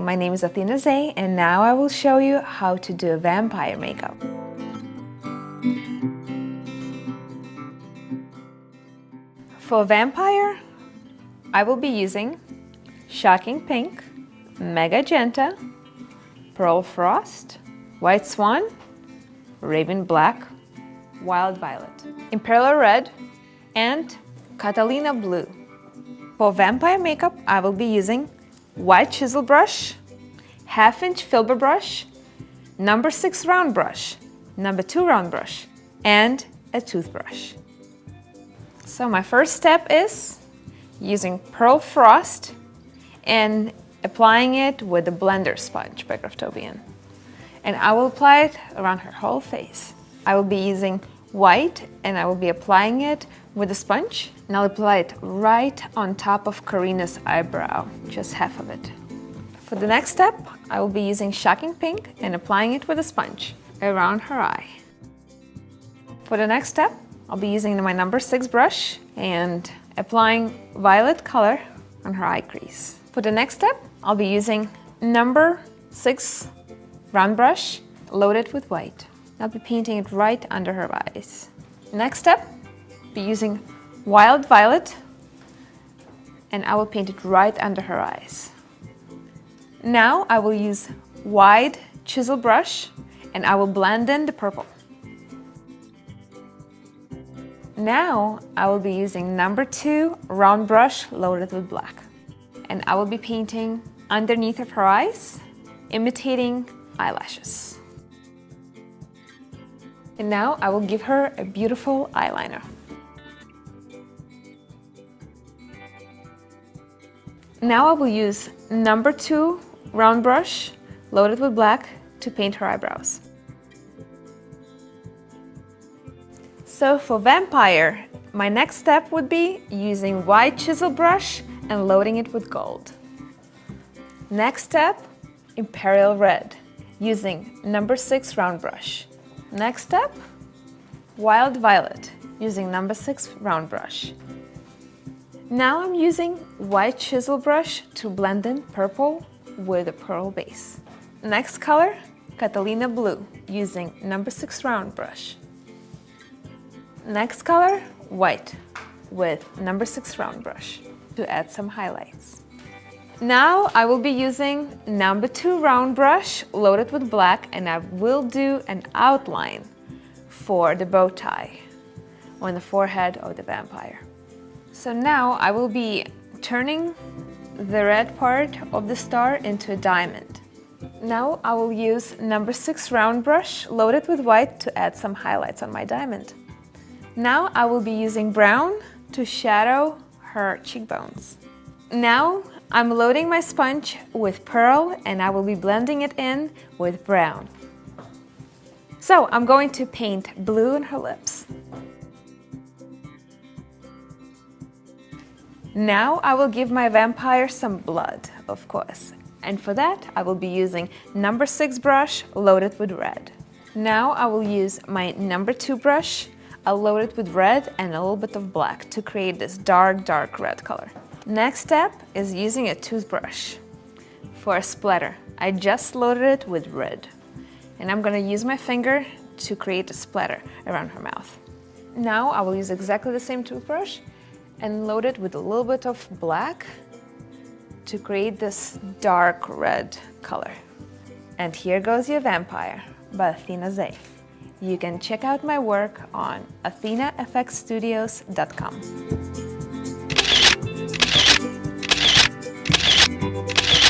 my name is Athena Zay, and now I will show you how to do a vampire makeup. For vampire, I will be using Shocking Pink, Magenta, Pearl Frost, White Swan, Raven Black, Wild Violet, Imperial Red, and Catalina Blue. For vampire makeup, I will be using white chisel brush, 1/2-inch filbert brush, number 6 round brush, number 2 round brush, and a toothbrush. So my first step is using Pearl Frost and applying it with the blender sponge by Craftobian. And I will apply it around her whole face. I will be using white and I will be applying it with a sponge, and I'll apply it right on top of Karina's eyebrow, just half of it. For the next step, I will be using Shocking Pink and applying it with a sponge around her eye. For the next step, I'll be using my number 6 brush and applying violet color on her eye crease. For the next step, I'll be using number 6 round brush loaded with white. I'll be painting it right under her eyes. Next step, be using Wild Violet, and I will paint it right under her eyes. Now I will use wide chisel brush and I will blend in the purple. Now I will be using number 2 round brush loaded with black, and I will be painting underneath of her eyes, imitating eyelashes. And now I will give her a beautiful eyeliner. Now I will use number 2 round brush loaded with black to paint her eyebrows. So for vampire, my next step would be using white chisel brush and loading it with gold. Next step, Imperial Red, using number 6 round brush. Next step, Wild Violet, using number 6 round brush. Now I'm using white chisel brush to blend in purple with a pearl base. Next color, Catalina Blue, using number 6 round brush. Next color, white, with number 6 round brush to add some highlights. Now I will be using number 2 round brush loaded with black, and I will do an outline for the bow tie on the forehead of the vampire. So now I will be turning the red part of the star into a diamond. Now I will use number 6 round brush loaded with white to add some highlights on my diamond. Now I will be using brown to shadow her cheekbones. Now I'm loading my sponge with pearl and I will be blending it in with brown. So I'm going to paint blue on her lips. Now I will give my vampire some blood, of course. And for that, I will be using number 6 brush loaded with red. Now I will use my number 2 brush, loaded with red and a little bit of black to create this dark red color. Next step is using a toothbrush for a splatter. I just loaded it with red. And I'm gonna use my finger to create a splatter around her mouth. Now I will use exactly the same toothbrush and load it with a little bit of black to create this dark red color. And here goes your vampire by Athena Zay. You can check out my work on athenafxstudios.com.